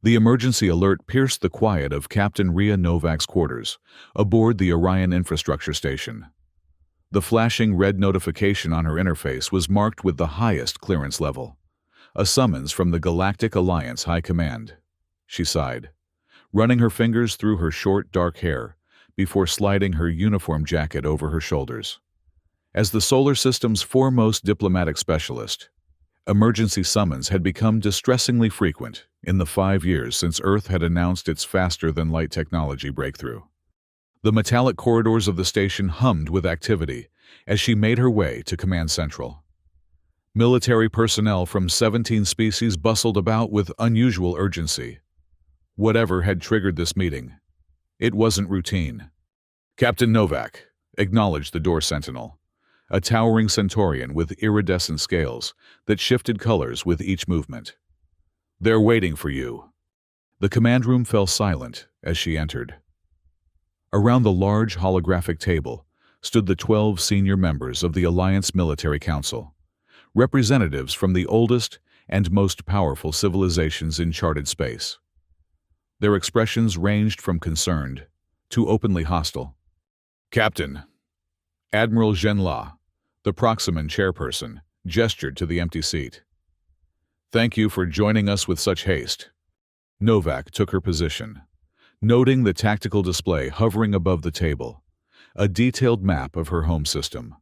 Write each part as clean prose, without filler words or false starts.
The emergency alert pierced the quiet of Captain Rhea Novak's quarters, aboard the Orion infrastructure station. The flashing red notification on her interface was marked with the highest clearance level. A summons from the Galactic Alliance High Command. She sighed, running her fingers through her short, dark hair before sliding her uniform jacket over her shoulders. As the solar system's foremost diplomatic specialist, emergency summons had become distressingly frequent in the 5 years since Earth had announced its faster-than-light technology breakthrough. The metallic corridors of the station hummed with activity as she made her way to Command Central. Military personnel from 17 species bustled about with unusual urgency. Whatever had triggered this meeting, it wasn't routine. Captain Novak acknowledged the door sentinel, a towering Centaurian with iridescent scales that shifted colors with each movement. "They're waiting for you." The command room fell silent as she entered. Around the large holographic table stood the 12 senior members of the Alliance Military Council, representatives from the oldest and most powerful civilizations in charted space. Their expressions ranged from concerned to openly hostile. "Captain," Admiral Zhenla, the Proximan chairperson, gestured to the empty seat. "Thank you for joining us with such haste." Novak took her position, noting the tactical display hovering above the table, a detailed map of her home system,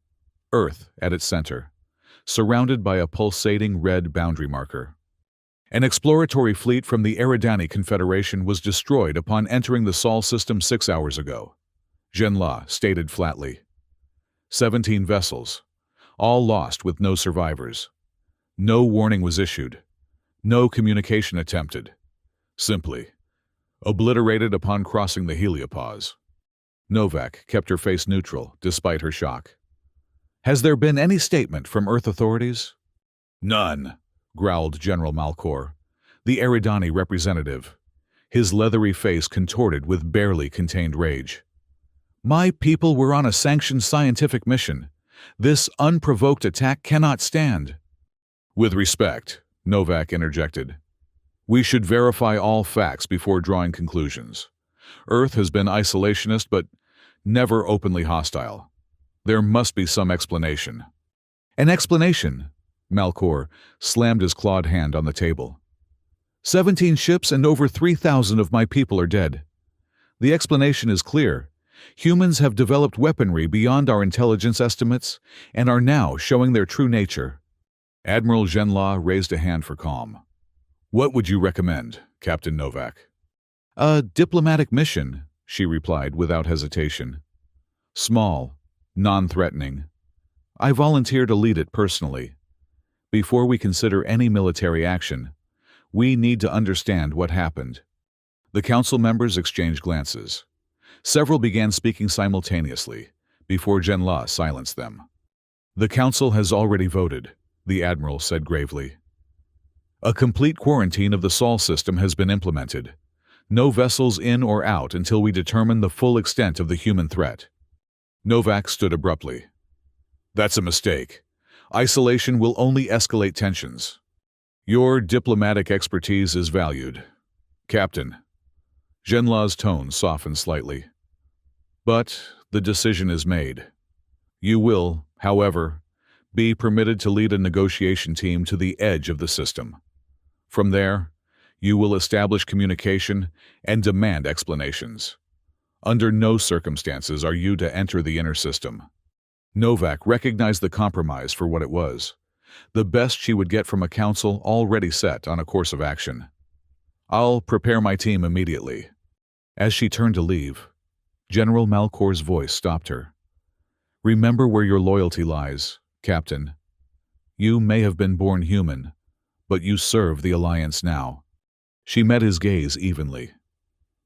Earth at its center, surrounded by a pulsating red boundary marker. An exploratory fleet from the Eridani Confederation was destroyed upon entering the Sol system 6 hours ago, Zhenla stated flatly. 17 vessels, all lost with no survivors. No warning was issued. No communication attempted. Simply obliterated upon crossing the heliopause. Novak kept her face neutral despite her shock. "Has there been any statement from Earth authorities?" "None," growled General Malcor, the Eridani representative, his leathery face contorted with barely contained rage. "My people were on a sanctioned scientific mission. This unprovoked attack cannot stand." "With respect," Novak interjected, "we should verify all facts before drawing conclusions. Earth has been isolationist but never openly hostile. There must be some explanation." "An explanation?" Malcor slammed his clawed hand on the table. 17 ships and over 3,000 of my people are dead. The explanation is clear. Humans have developed weaponry beyond our intelligence estimates and are now showing their true nature. Admiral Zhenla raised a hand for calm. "What would you recommend, Captain Novak?" "A diplomatic mission," she replied without hesitation. "Small, non-threatening. I volunteer to lead it personally. Before we consider any military action, we need to understand what happened." The council members exchanged glances. Several began speaking simultaneously, before Zhenla silenced them. "The council has already voted," the admiral said gravely. "A complete quarantine of the Sol system has been implemented. No vessels in or out until we determine the full extent of the human threat." Novak stood abruptly. "That's a mistake. Isolation will only escalate tensions. Your diplomatic expertise is valued, Captain." Zhenla's tone softened slightly. "But the decision is made. You will, however, be permitted to lead a negotiation team to the edge of the system. From there, you will establish communication and demand explanations. Under no circumstances are you to enter the inner system." Novak recognized the compromise for what it was, the best she would get from a council already set on a course of action. "I'll prepare my team immediately." As she turned to leave, General Malcor's voice stopped her. "Remember where your loyalty lies, Captain. You may have been born human, but you serve the Alliance now." She met his gaze evenly.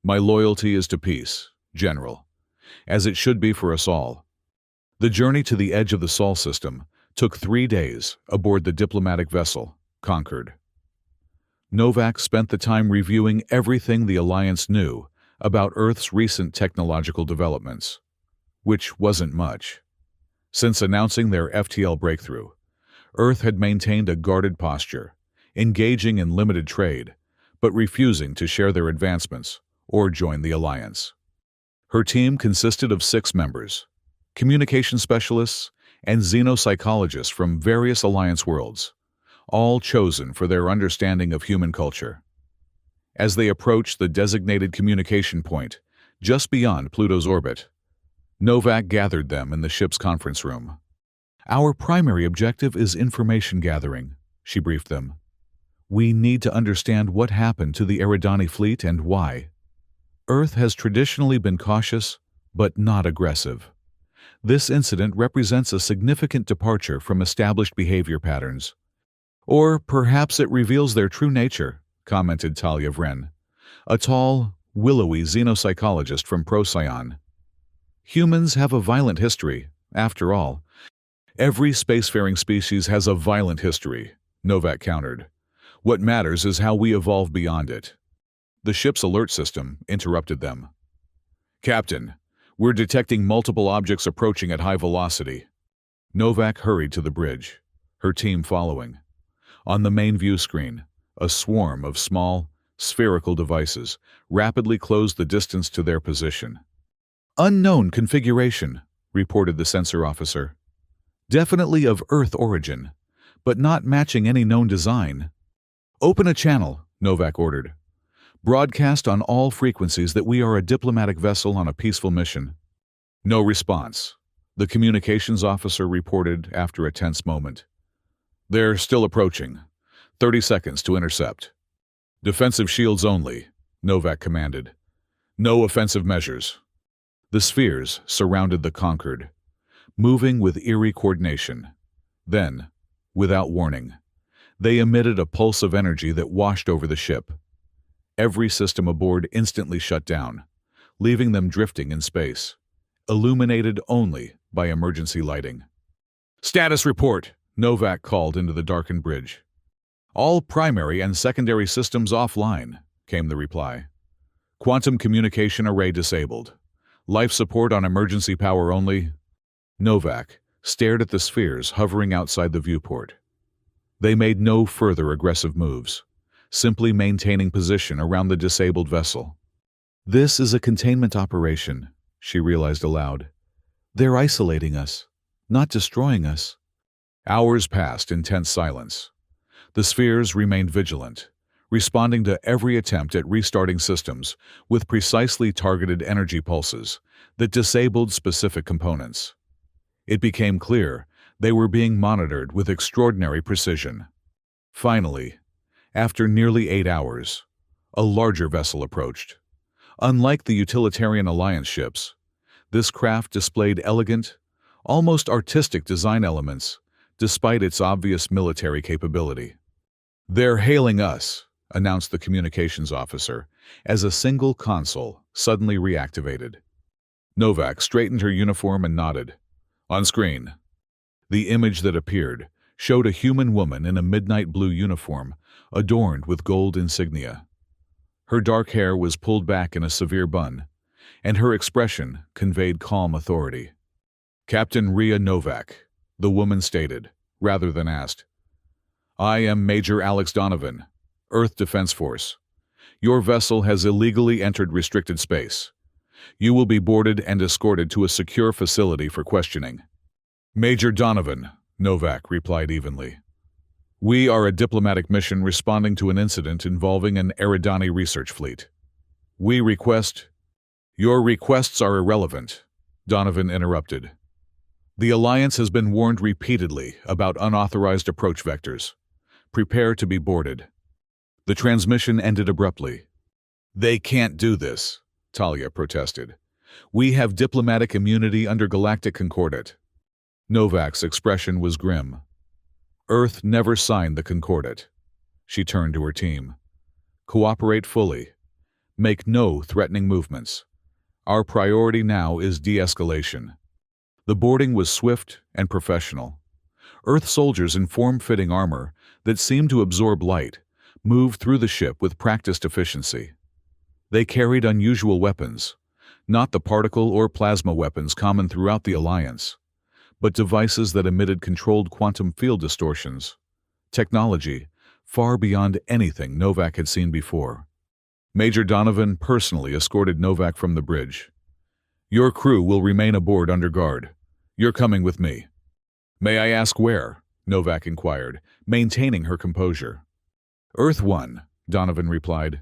"My loyalty is to peace, General, as it should be for us all." The journey to the edge of the Sol system took 3 days aboard the diplomatic vessel, Concord. Novak spent the time reviewing everything the Alliance knew about Earth's recent technological developments, which wasn't much. Since announcing their FTL breakthrough, Earth had maintained a guarded posture, engaging in limited trade, but refusing to share their advancements or join the alliance. Her team consisted of 6 members, communication specialists and xenopsychologists from various alliance worlds, all chosen for their understanding of human culture. As they approached the designated communication point, just beyond Pluto's orbit, Novak gathered them in the ship's conference room. "Our primary objective is information gathering," she briefed them. "We need to understand what happened to the Eridani fleet and why. Earth has traditionally been cautious, but not aggressive. This incident represents a significant departure from established behavior patterns. Or perhaps it reveals their true nature," commented Talia Vren, a tall, willowy xenopsychologist from Procyon. "Humans have a violent history, after all." "Every spacefaring species has a violent history," Novak countered. "What matters is how we evolve beyond it." The ship's alert system interrupted them. "Captain, we're detecting multiple objects approaching at high velocity." Novak hurried to the bridge, her team following. On the main view screen, a swarm of small, spherical devices rapidly closed the distance to their position. "Unknown configuration," reported the sensor officer. "Definitely of Earth origin, but not matching any known design." "Open a channel," Novak ordered. "Broadcast on all frequencies that we are a diplomatic vessel on a peaceful mission." No response, the communications officer reported after a tense moment. "They're still approaching. 30 seconds to intercept." "Defensive shields only," Novak commanded. "No offensive measures." The spheres surrounded the Concord, moving with eerie coordination. Then, without warning, they emitted a pulse of energy that washed over the ship. Every system aboard instantly shut down, leaving them drifting in space, illuminated only by emergency lighting. "Status report," Novak called into the darkened bridge. "All primary and secondary systems offline," came the reply. "Quantum communication array disabled. Life support on emergency power only." Novak stared at the spheres hovering outside the viewport. They made no further aggressive moves, simply maintaining position around the disabled vessel. "This is a containment operation," she realized aloud. "They're isolating us, not destroying us." Hours passed in tense silence. The spheres remained vigilant, responding to every attempt at restarting systems with precisely targeted energy pulses that disabled specific components. It became clear they were being monitored with extraordinary precision. Finally, after nearly 8 hours, a larger vessel approached. Unlike the utilitarian Alliance ships, this craft displayed elegant, almost artistic design elements, despite its obvious military capability. "They're hailing us," announced the communications officer, as a single console suddenly reactivated. Novak straightened her uniform and nodded. "On screen." The image that appeared showed a human woman in a midnight blue uniform adorned with gold insignia. Her dark hair was pulled back in a severe bun, and her expression conveyed calm authority. "Captain Rhea Novak," the woman stated, rather than asked. "I am Major Alex Donovan, Earth Defense Force. Your vessel has illegally entered restricted space. You will be boarded and escorted to a secure facility for questioning." "Major Donovan," Novak replied evenly. "We are a diplomatic mission responding to an incident involving an Eridani research fleet. We request—" "Your requests are irrelevant," Donovan interrupted. "The Alliance has been warned repeatedly about unauthorized approach vectors. Prepare to be boarded." The transmission ended abruptly. "They can't do this," Talia protested. "We have diplomatic immunity under Galactic Concordat." Novak's expression was grim. "Earth never signed the Concordat." She turned to her team. "Cooperate fully. Make no threatening movements. Our priority now is de-escalation." The boarding was swift and professional. Earth soldiers in form-fitting armor that seemed to absorb light moved through the ship with practiced efficiency. They carried unusual weapons, not the particle or plasma weapons common throughout the Alliance, but devices that emitted controlled quantum field distortions, technology far beyond anything Novak had seen before. Major Donovan personally escorted Novak from the bridge. "Your crew will remain aboard under guard. You're coming with me." "May I ask where?" Novak inquired, maintaining her composure. "Earth 1, Donovan replied.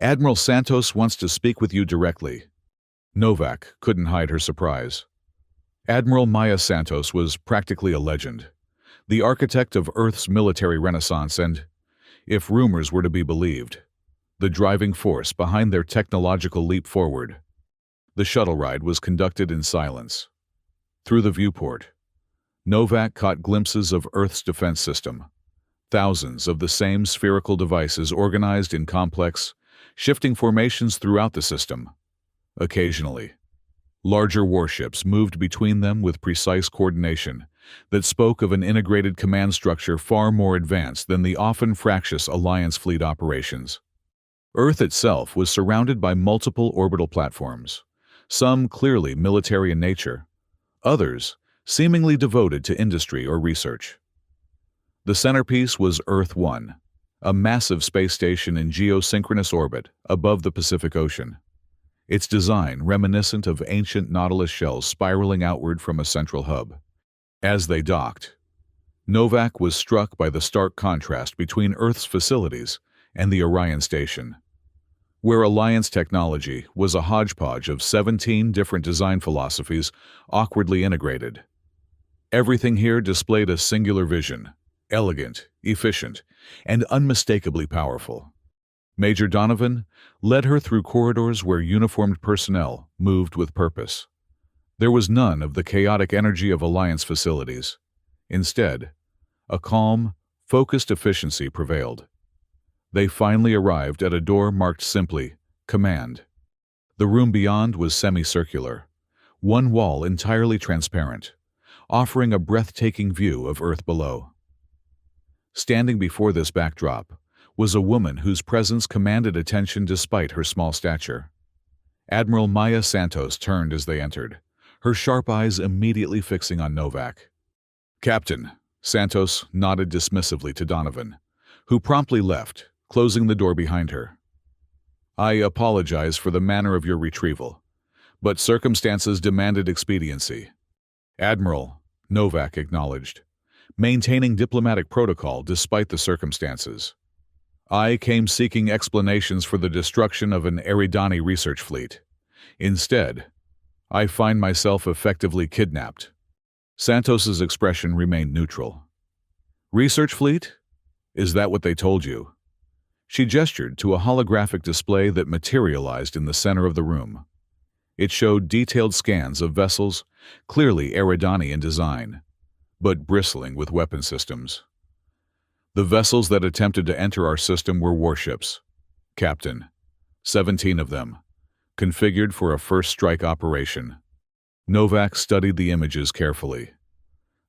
"Admiral Santos wants to speak with you directly." Novak couldn't hide her surprise. Admiral Maya Santos was practically a legend, the architect of Earth's military renaissance and, if rumors were to be believed, the driving force behind their technological leap forward. The shuttle ride was conducted in silence. Through the viewport, Novak caught glimpses of Earth's defense system. Thousands of the same spherical devices organized in complex, shifting formations throughout the system. Occasionally, larger warships moved between them with precise coordination that spoke of an integrated command structure far more advanced than the often fractious Alliance fleet operations. Earth itself was surrounded by multiple orbital platforms, some clearly military in nature, others seemingly devoted to industry or research. The centerpiece was Earth 1, a massive space station in geosynchronous orbit above the Pacific Ocean, its design reminiscent of ancient Nautilus shells spiraling outward from a central hub. As they docked, Novak was struck by the stark contrast between Earth's facilities and the Orion station, where Alliance technology was a hodgepodge of 17 different design philosophies awkwardly integrated. Everything here displayed a singular vision, elegant, efficient, and unmistakably powerful. Major Donovan led her through corridors where uniformed personnel moved with purpose. There was none of the chaotic energy of Alliance facilities. Instead, a calm, focused efficiency prevailed. They finally arrived at a door marked simply, Command. The room beyond was semicircular, one wall entirely transparent, offering a breathtaking view of Earth below. Standing before this backdrop was a woman whose presence commanded attention despite her small stature. Admiral Maya Santos turned as they entered, her sharp eyes immediately fixing on Novak. "Captain," Santos nodded dismissively to Donovan, who promptly left, closing the door behind her. "I apologize for the manner of your retrieval, but circumstances demanded expediency." "Admiral," Novak acknowledged, maintaining diplomatic protocol despite the circumstances. "I came seeking explanations for the destruction of an Eridani research fleet. Instead, I find myself effectively kidnapped." Santos's expression remained neutral. "Research fleet? Is that what they told you?" She gestured to a holographic display that materialized in the center of the room. It showed detailed scans of vessels, clearly Eridani in design, but bristling with weapon systems. "The vessels that attempted to enter our system were warships, Captain. 17 of them, configured for a first strike operation." Novak studied the images carefully.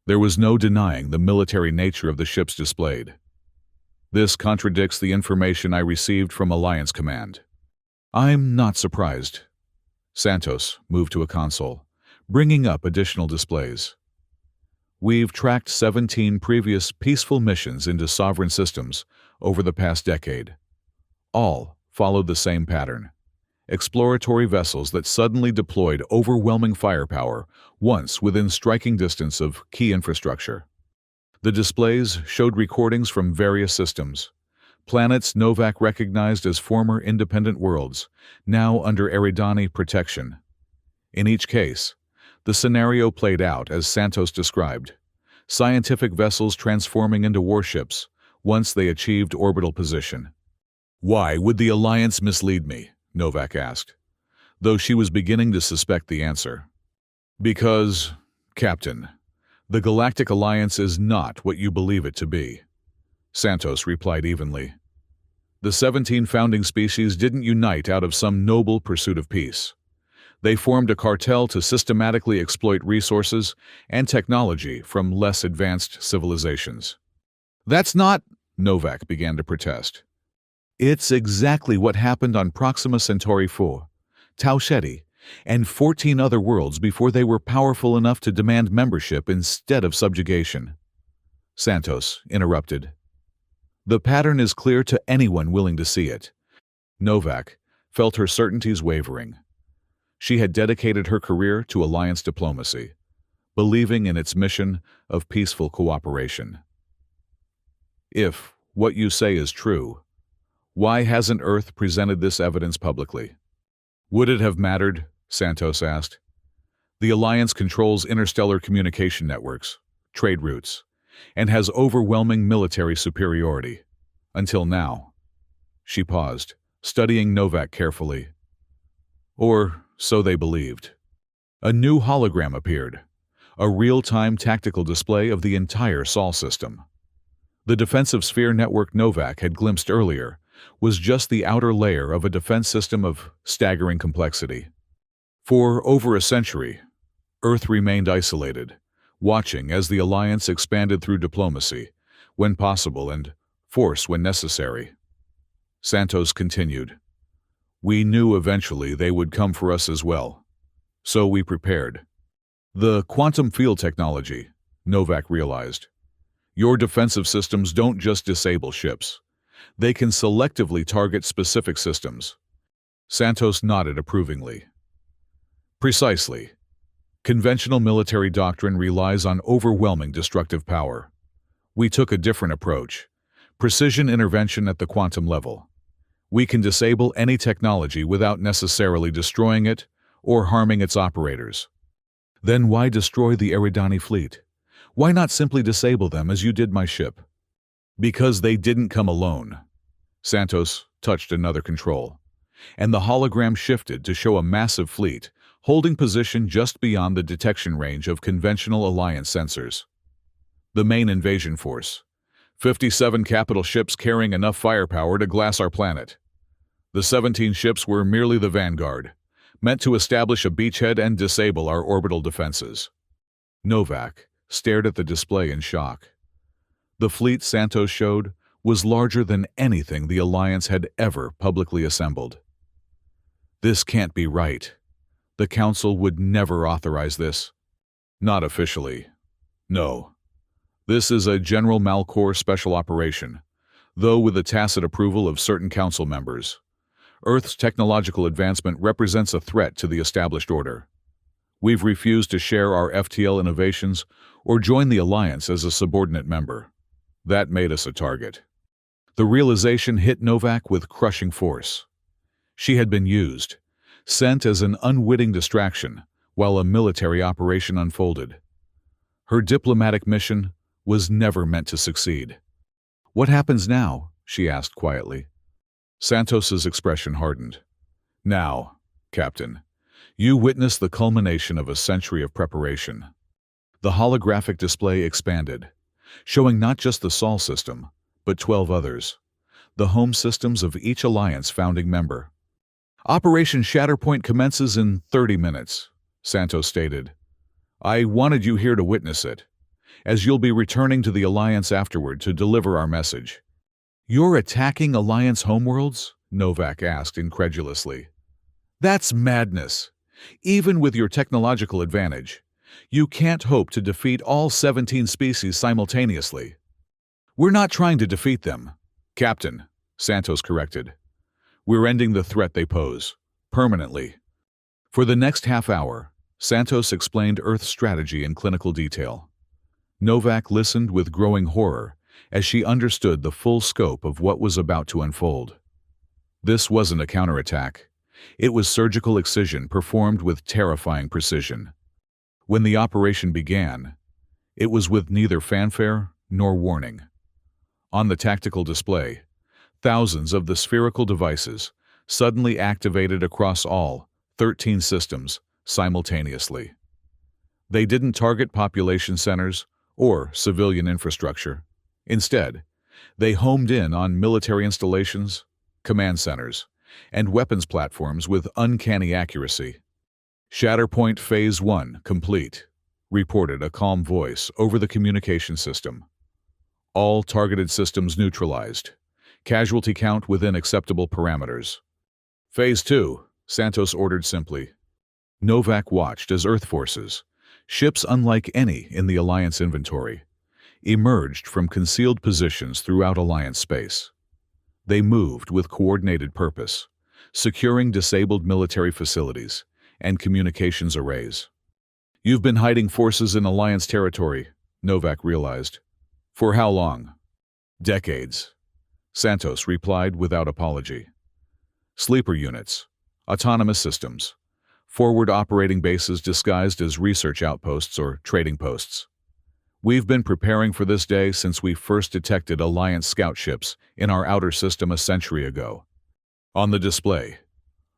There was no denying the military nature of the ships displayed. "This contradicts the information I received from Alliance Command." "I'm not surprised." Santos moved to a console, bringing up additional displays. "We've tracked 17 previous peaceful missions into sovereign systems over the past decade. All followed the same pattern. Exploratory vessels that suddenly deployed overwhelming firepower once within striking distance of key infrastructure. The displays showed recordings from various systems, planets Novak recognized as former independent worlds, now under Eridani protection. In each case, the scenario played out as Santos described, scientific vessels transforming into warships once they achieved orbital position. "Why would the Alliance mislead me?" Novak asked, though she was beginning to suspect the answer. "Because, Captain, the Galactic Alliance is not what you believe it to be," Santos replied evenly. "The 17 founding species didn't unite out of some noble pursuit of peace. They formed a cartel to systematically exploit resources and technology from less advanced civilizations." "That's not," Novak began to protest. "It's exactly what happened on Proxima Centauri 4, Tau Ceti, and 14 other worlds before they were powerful enough to demand membership instead of subjugation." Santos interrupted. The pattern is clear to anyone willing to see it. Novak felt her certainties wavering. She had dedicated her career to alliance diplomacy, believing in its mission of peaceful cooperation. If what you say is true, why hasn't Earth presented this evidence publicly? Would it have mattered? Santos asked. The Alliance controls interstellar communication networks, trade routes, and has overwhelming military superiority. Until now. She paused, studying Novak carefully. Or so they believed. A new hologram appeared, a real-time tactical display of the entire Sol system. The defensive sphere network Novak had glimpsed earlier was just the outer layer of a defense system of staggering complexity. For over a century, Earth remained isolated, watching as the Alliance expanded through diplomacy, when possible, and force when necessary. Santos continued. We knew eventually they would come for us as well. So we prepared. The quantum field technology, Novak realized. Your defensive systems don't just disable ships. They can selectively target specific systems. Santos nodded approvingly. Precisely. Conventional military doctrine relies on overwhelming destructive power. We took a different approach. Precision intervention at the quantum level. We can disable any technology without necessarily destroying it or harming its operators. Then why destroy the Eridani fleet? Why not simply disable them as you did my ship? Because they didn't come alone. Santos touched another control, and the hologram shifted to show a massive fleet holding position just beyond the detection range of conventional Alliance sensors. The main invasion force. 57 capital ships carrying enough firepower to glass our planet. The 17 ships were merely the vanguard, meant to establish a beachhead and disable our orbital defenses. Novak stared at the display in shock. The fleet Santos showed was larger than anything the Alliance had ever publicly assembled. This can't be right. The Council would never authorize this. Not officially. No. This is a General Malcor special operation, though with the tacit approval of certain Council members. Earth's technological advancement represents a threat to the established order. We've refused to share our FTL innovations or join the Alliance as a subordinate member. That made us a target. The realization hit Novak with crushing force. She had been used, sent as an unwitting distraction while a military operation unfolded. Her diplomatic mission was never meant to succeed. What happens now? She asked quietly. Santos's expression hardened. Now, Captain, you witness the culmination of a century of preparation. The holographic display expanded, showing not just the Sol system, but 12 others, the home systems of each Alliance founding member. Operation Shatterpoint commences in 30 minutes, Santos stated. I wanted you here to witness it, as you'll be returning to the Alliance afterward to deliver our message. You're attacking Alliance homeworlds? Novak asked incredulously. That's madness. Even with your technological advantage, you can't hope to defeat all 17 species simultaneously. We're not trying to defeat them, Captain, Santos corrected. We're ending the threat they pose, permanently. For the next half hour, Santos explained Earth's strategy in clinical detail. Novak listened with growing horror as she understood the full scope of what was about to unfold. This wasn't a counterattack. It was surgical excision performed with terrifying precision. When the operation began, it was with neither fanfare nor warning. On the tactical display, thousands of the spherical devices suddenly activated across all 13 systems simultaneously. They didn't target population centers or civilian infrastructure. Instead, they homed in on military installations, command centers, and weapons platforms with uncanny accuracy. Shatterpoint Phase 1 complete, reported a calm voice over the communication system. All targeted systems neutralized. Casualty count within acceptable parameters. Phase 2, Santos ordered simply. Novak watched as Earth forces, ships unlike any in the Alliance inventory, emerged from concealed positions throughout Alliance space. They moved with coordinated purpose, securing disabled military facilities and communications arrays. "You've been hiding forces in Alliance territory," Novak realized. "For how long?" "Decades," Santos replied without apology. "Sleeper units, autonomous systems, forward operating bases disguised as research outposts or trading posts. We've been preparing for this day since we first detected Alliance scout ships in our outer system a century ago." On the display,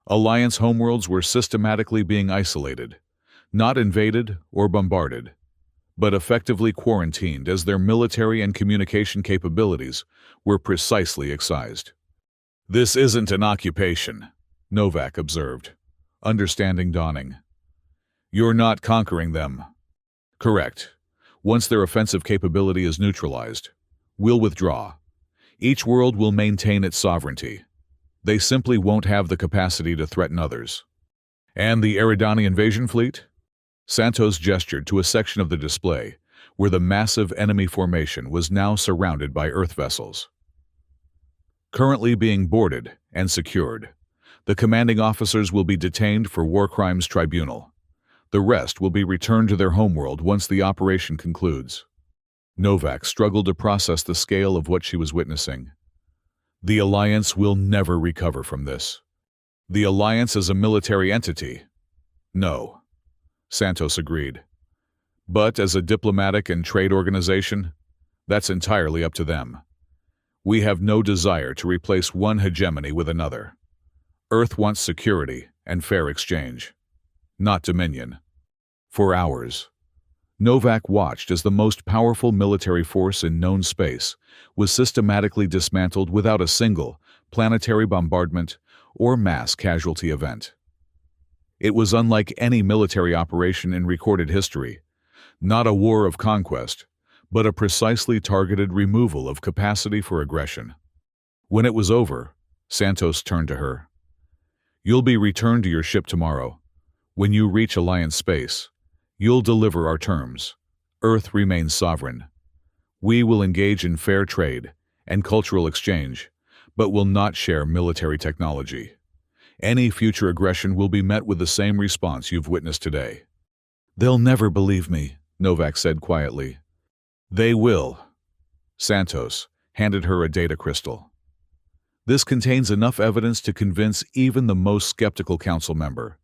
Alliance homeworlds were systematically being isolated, not invaded or bombarded, but effectively quarantined as their military and communication capabilities were precisely excised. "This isn't an occupation," Novak observed, understanding dawning. "You're not conquering them." "Correct. Once their offensive capability is neutralized, we'll withdraw. Each world will maintain its sovereignty. They simply won't have the capacity to threaten others." "And the Eridani invasion fleet?" Santos gestured to a section of the display where the massive enemy formation was now surrounded by Earth vessels. "Currently being boarded and secured. The commanding officers will be detained for war crimes tribunal. The rest will be returned to their homeworld once the operation concludes." Novak struggled to process the scale of what she was witnessing. "The Alliance will never recover from this." "The Alliance as a military entity?" "No," Santos agreed. "But as a diplomatic and trade organization, that's entirely up to them. We have no desire to replace one hegemony with another. Earth wants security and fair exchange, not dominion." For hours, Novak watched as the most powerful military force in known space was systematically dismantled without a single planetary bombardment or mass casualty event. It was unlike any military operation in recorded history, not a war of conquest, but a precisely targeted removal of capacity for aggression. When it was over, Santos turned to her. "You'll be returned to your ship tomorrow. When you reach Alliance space, you'll deliver our terms. Earth remains sovereign. We will engage in fair trade and cultural exchange, but will not share military technology. Any future aggression will be met with the same response you've witnessed today." "They'll never believe me," Novak said quietly. "They will." Santos handed her a data crystal. "This contains enough evidence to convince even the most skeptical council member.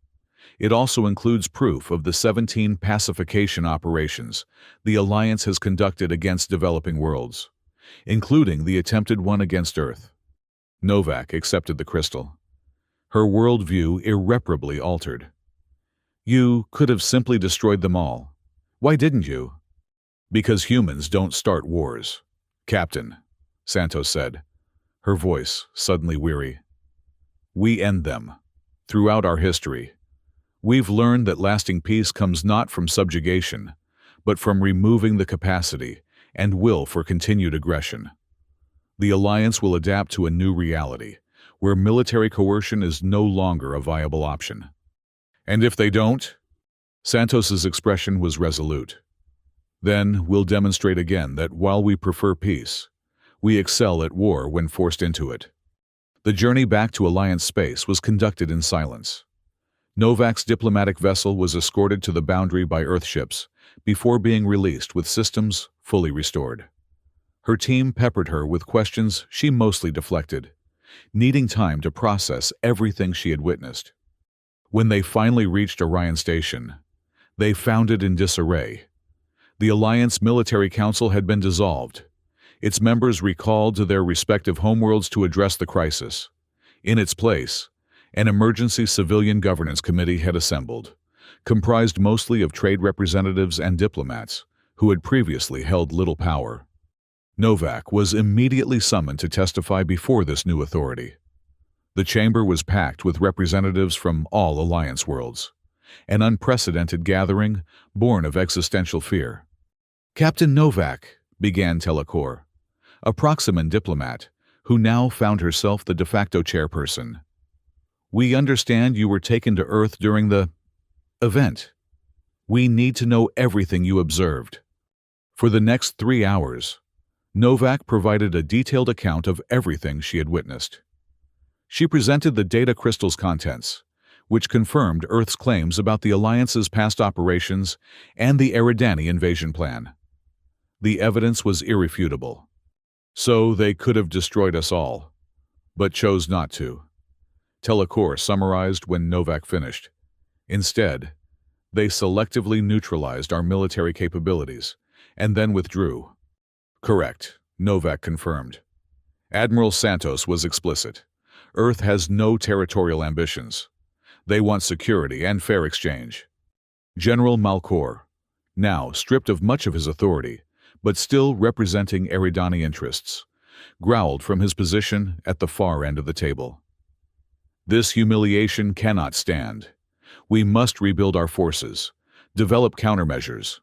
It also includes proof of the 17 pacification operations the Alliance has conducted against developing worlds, including the attempted one against Earth." Novak accepted the crystal. Her worldview irreparably altered. "You could have simply destroyed them all. Why didn't you?" "Because humans don't start wars, Captain," Santos said, her voice suddenly weary. "We end them. Throughout our history, we've learned that lasting peace comes not from subjugation, but from removing the capacity and will for continued aggression. The Alliance will adapt to a new reality, where military coercion is no longer a viable option." "And if they don't?" Santos's expression was resolute. "Then we'll demonstrate again that while we prefer peace, we excel at war when forced into it." The journey back to Alliance space was conducted in silence. Novak's diplomatic vessel was escorted to the boundary by Earth ships before being released with systems fully restored. Her team peppered her with questions she mostly deflected, needing time to process everything she had witnessed. When they finally reached Orion Station, they found it in disarray. The Alliance Military Council had been dissolved, its members recalled to their respective homeworlds to address the crisis. In its place, an emergency civilian governance committee had assembled, comprised mostly of trade representatives and diplomats who had previously held little power. Novak was immediately summoned to testify before this new authority. The chamber was packed with representatives from all Alliance worlds, an unprecedented gathering born of existential fear. "Captain Novak," began Telekor, a Proximan diplomat who now found herself the de facto chairperson. "We understand you were taken to Earth during the event. We need to know everything you observed." For the next 3 hours, Novak provided a detailed account of everything she had witnessed. She presented the data crystal's contents, which confirmed Earth's claims about the Alliance's past operations and the Eridani invasion plan. The evidence was irrefutable. So they could have destroyed us all, but chose not to. Telekor summarized when Novak finished. Instead, they selectively neutralized our military capabilities and then withdrew. Correct, Novak confirmed. Admiral Santos was explicit. Earth has no territorial ambitions. They want security and fair exchange. General Malkor, now stripped of much of his authority, but still representing Eridani interests, growled from his position at the far end of the table. This humiliation cannot stand. We must rebuild our forces, develop countermeasures.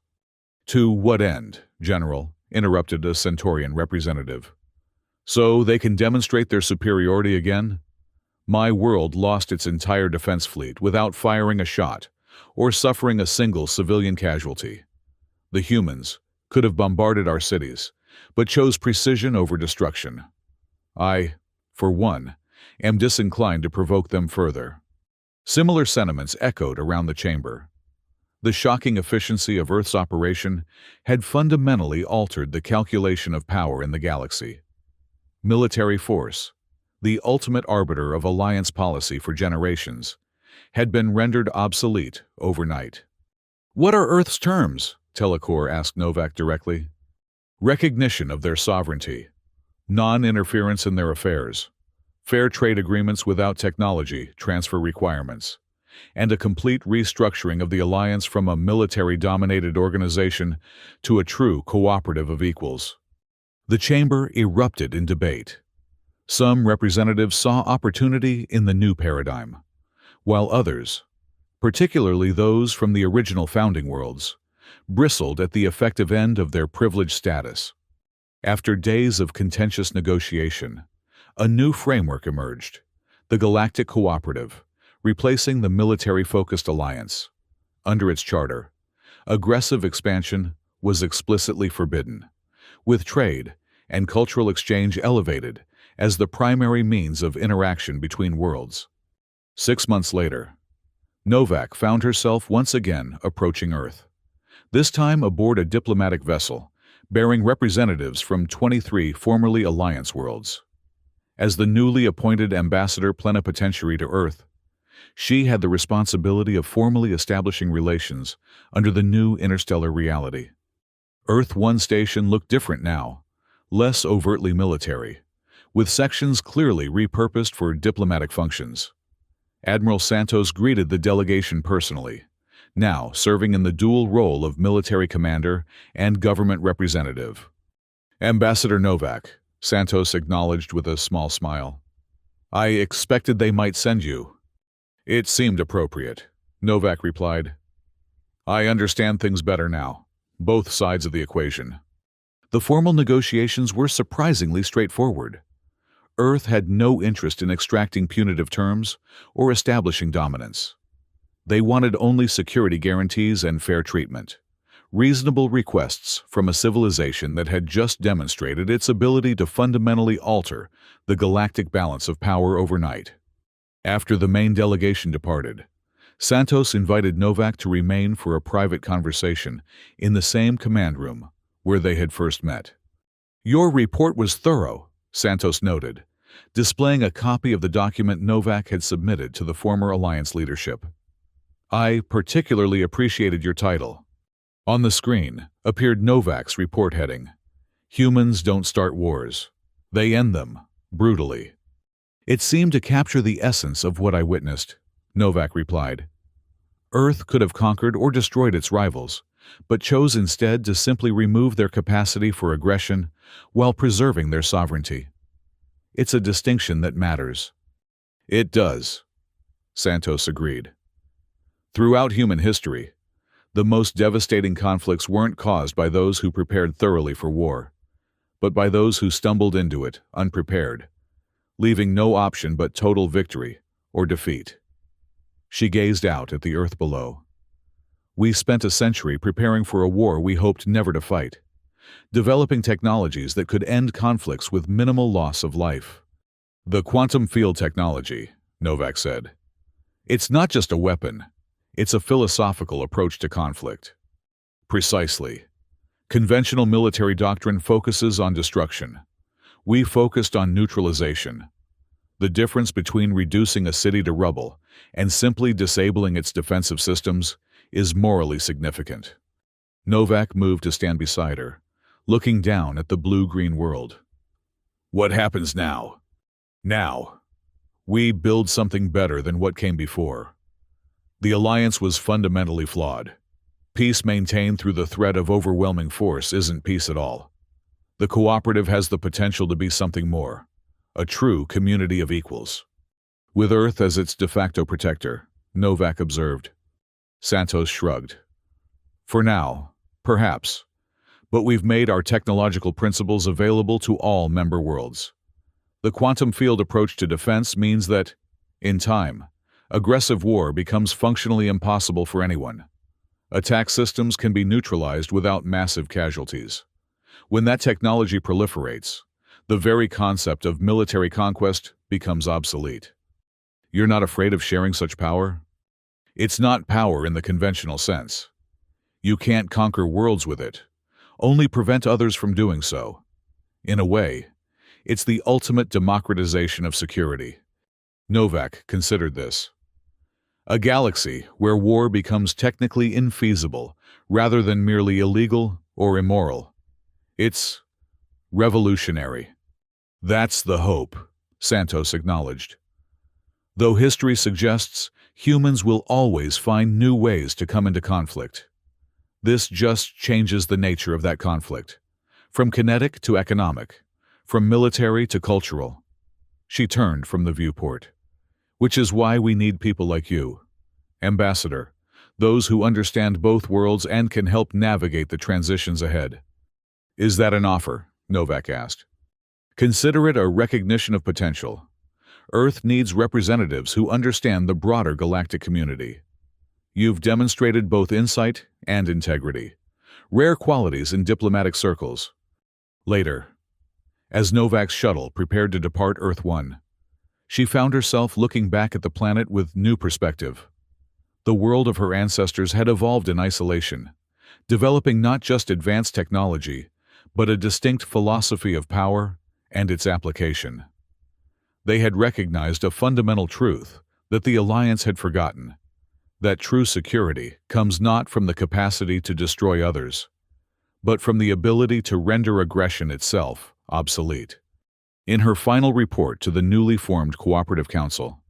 To what end, General? Interrupted a Centaurian representative. So they can demonstrate their superiority again? My world lost its entire defense fleet without firing a shot or suffering a single civilian casualty. The humans could have bombarded our cities, but chose precision over destruction. I, for one, am disinclined to provoke them further. Similar sentiments echoed around the chamber. The shocking efficiency of Earth's operation had fundamentally altered the calculation of power in the galaxy. Military force, the ultimate arbiter of alliance policy for generations, had been rendered obsolete overnight. What are Earth's terms? Telekor asked Novak directly. Recognition of their sovereignty, non-interference in their affairs, fair trade agreements without technology transfer requirements, and a complete restructuring of the alliance from a military-dominated organization to a true cooperative of equals. The chamber erupted in debate. Some representatives saw opportunity in the new paradigm, while others, particularly those from the original founding worlds, bristled at the effective end of their privileged status. After days of contentious negotiation, a new framework emerged, the Galactic Cooperative, replacing the military-focused alliance. Under its charter, aggressive expansion was explicitly forbidden, with trade and cultural exchange elevated as the primary means of interaction between worlds. 6 months later, Novak found herself once again approaching Earth, this time aboard a diplomatic vessel bearing representatives from 23 formerly Alliance worlds. As the newly appointed ambassador plenipotentiary to Earth, she had the responsibility of formally establishing relations under the new interstellar reality. Earth 1 station looked different now, less overtly military, with sections clearly repurposed for diplomatic functions. Admiral Santos greeted the delegation personally, now serving in the dual role of military commander and government representative. Ambassador Novak, Santos acknowledged with a small smile. I expected they might send you. It seemed appropriate, Novak replied. I understand things better now, both sides of the equation. The formal negotiations were surprisingly straightforward. Earth had no interest in extracting punitive terms or establishing dominance. They wanted only security guarantees and fair treatment, reasonable requests from a civilization that had just demonstrated its ability to fundamentally alter the galactic balance of power overnight. After the main delegation departed, Santos invited Novak to remain for a private conversation in the same command room where they had first met. Your report was thorough, Santos noted, displaying a copy of the document Novak had submitted to the former Alliance leadership. I particularly appreciated your title. On the screen appeared Novak's report heading, Humans don't start wars. They end them, brutally. It seemed to capture the essence of what I witnessed, Novak replied. Earth could have conquered or destroyed its rivals, but chose instead to simply remove their capacity for aggression while preserving their sovereignty. It's a distinction that matters. It does, Santos agreed. Throughout human history, the most devastating conflicts weren't caused by those who prepared thoroughly for war, but by those who stumbled into it unprepared, leaving no option but total victory or defeat. She gazed out at the Earth below. We spent a century preparing for a war we hoped never to fight, developing technologies that could end conflicts with minimal loss of life. The quantum field technology, Novak said. It's not just a weapon, it's a philosophical approach to conflict. Precisely. Conventional military doctrine focuses on destruction. We focused on neutralization. The difference between reducing a city to rubble and simply disabling its defensive systems is morally significant. Novak moved to stand beside her, looking down at the blue-green world. What happens now? Now, we build something better than what came before. The alliance was fundamentally flawed. Peace maintained through the threat of overwhelming force isn't peace at all. The cooperative has the potential to be something more, a true community of equals. With Earth as its de facto protector, Novak observed. Santos shrugged. For now, perhaps, but we've made our technological principles available to all member worlds. The quantum field approach to defense means that, in time, aggressive war becomes functionally impossible for anyone. Attack systems can be neutralized without massive casualties. When that technology proliferates, the very concept of military conquest becomes obsolete. You're not afraid of sharing such power? It's not power in the conventional sense. You can't conquer worlds with it, only prevent others from doing so. In a way, it's the ultimate democratization of security. Novak considered this. A galaxy where war becomes technically infeasible rather than merely illegal or immoral. It's revolutionary. That's the hope, Santos acknowledged. Though history suggests humans will always find new ways to come into conflict. This just changes the nature of that conflict, from kinetic to economic, from military to cultural. She turned from the viewport. Which is why we need people like you, Ambassador, those who understand both worlds and can help navigate the transitions ahead. Is that an offer? Novak asked. Consider it a recognition of potential. Earth needs representatives who understand the broader galactic community. You've demonstrated both insight and integrity, rare qualities in diplomatic circles. Later, as Novak's shuttle prepared to depart Earth-1, she found herself looking back at the planet with new perspective. The world of her ancestors had evolved in isolation, developing not just advanced technology, but a distinct philosophy of power and its application. They had recognized a fundamental truth that the Alliance had forgotten, that true security comes not from the capacity to destroy others, but from the ability to render aggression itself obsolete. In her final report to the newly formed Cooperative Council,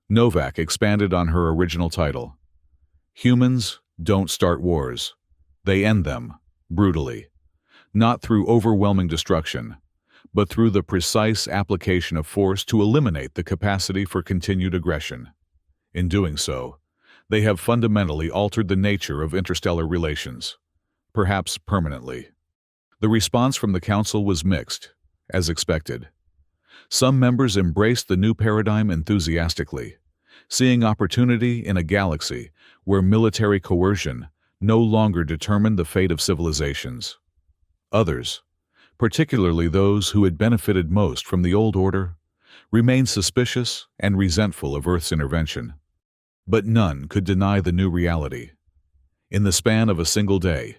Novak expanded on her original title. Humans don't start wars. They end them, brutally. Not through overwhelming destruction, but through the precise application of force to eliminate the capacity for continued aggression. In doing so, they have fundamentally altered the nature of interstellar relations, perhaps permanently. The response from the Council was mixed, as expected. Some members embraced the new paradigm enthusiastically, seeing opportunity in a galaxy where military coercion no longer determined the fate of civilizations. Others, particularly those who had benefited most from the old order, remained suspicious and resentful of Earth's intervention. But none could deny the new reality. In the span of a single day,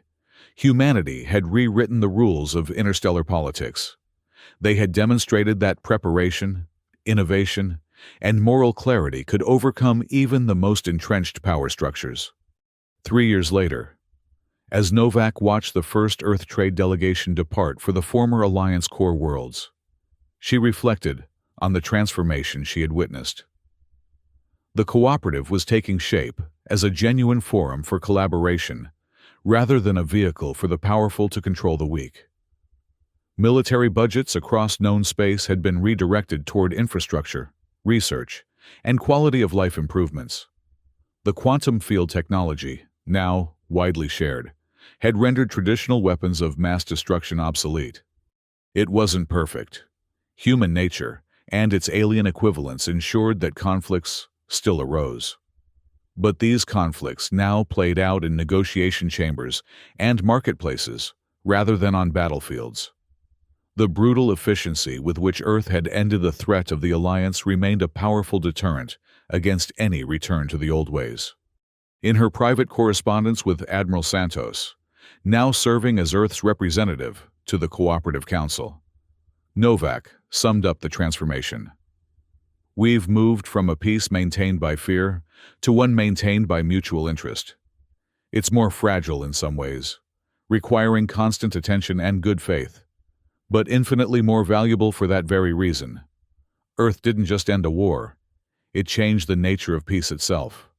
humanity had rewritten the rules of interstellar politics. They had demonstrated that preparation, innovation, and moral clarity could overcome even the most entrenched power structures. 3 years later, as Novak watched the first Earth trade delegation depart for the former Alliance core worlds, she reflected on the transformation she had witnessed. The cooperative was taking shape as a genuine forum for collaboration, rather than a vehicle for the powerful to control the weak. Military budgets across known space had been redirected toward infrastructure, research, and quality of life improvements. The quantum field technology, now widely shared, had rendered traditional weapons of mass destruction obsolete. It wasn't perfect. Human nature and its alien equivalents ensured that conflicts still arose. But these conflicts now played out in negotiation chambers and marketplaces rather than on battlefields. The brutal efficiency with which Earth had ended the threat of the Alliance remained a powerful deterrent against any return to the old ways. In her private correspondence with Admiral Santos, now serving as Earth's representative to the Cooperative Council, Novak summed up the transformation. "We've moved from a peace maintained by fear to one maintained by mutual interest. It's more fragile in some ways, requiring constant attention and good faith, but infinitely more valuable for that very reason. Earth didn't just end a war, it changed the nature of peace itself."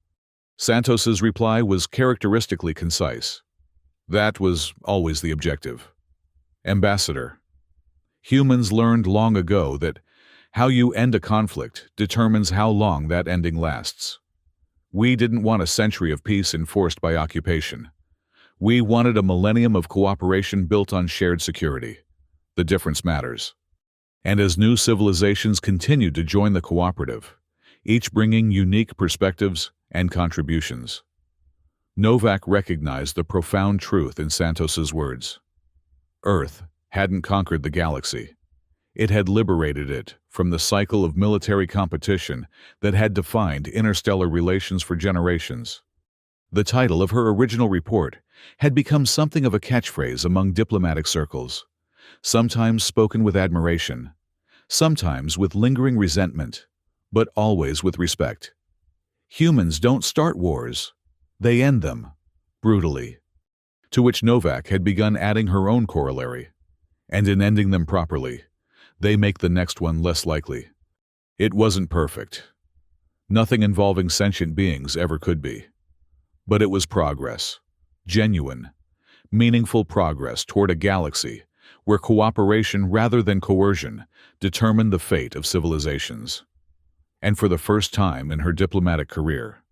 Santos's reply was characteristically concise. That was always the objective. Ambassador, humans learned long ago that how you end a conflict determines how long that ending lasts. We didn't want a century of peace enforced by occupation. We wanted a millennium of cooperation built on shared security. The difference matters. And as new civilizations continued to join the cooperative, each bringing unique perspectives and contributions, Novak recognized the profound truth in Santos's words. Earth hadn't conquered the galaxy. It had liberated it from the cycle of military competition that had defined interstellar relations for generations. The title of her original report had become something of a catchphrase among diplomatic circles, sometimes spoken with admiration, sometimes with lingering resentment, but always with respect. Humans don't start wars, they end them, brutally. To which Novak had begun adding her own corollary. And in ending them properly, they make the next one less likely. It wasn't perfect. Nothing involving sentient beings ever could be. But it was progress. Genuine, meaningful progress toward a galaxy where cooperation rather than coercion determined the fate of civilizations. And for the first time in her diplomatic career,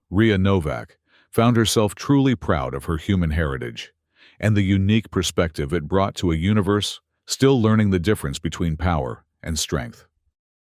Ria Novak found herself truly proud of her human heritage and the unique perspective it brought to a universe still learning the difference between power and strength.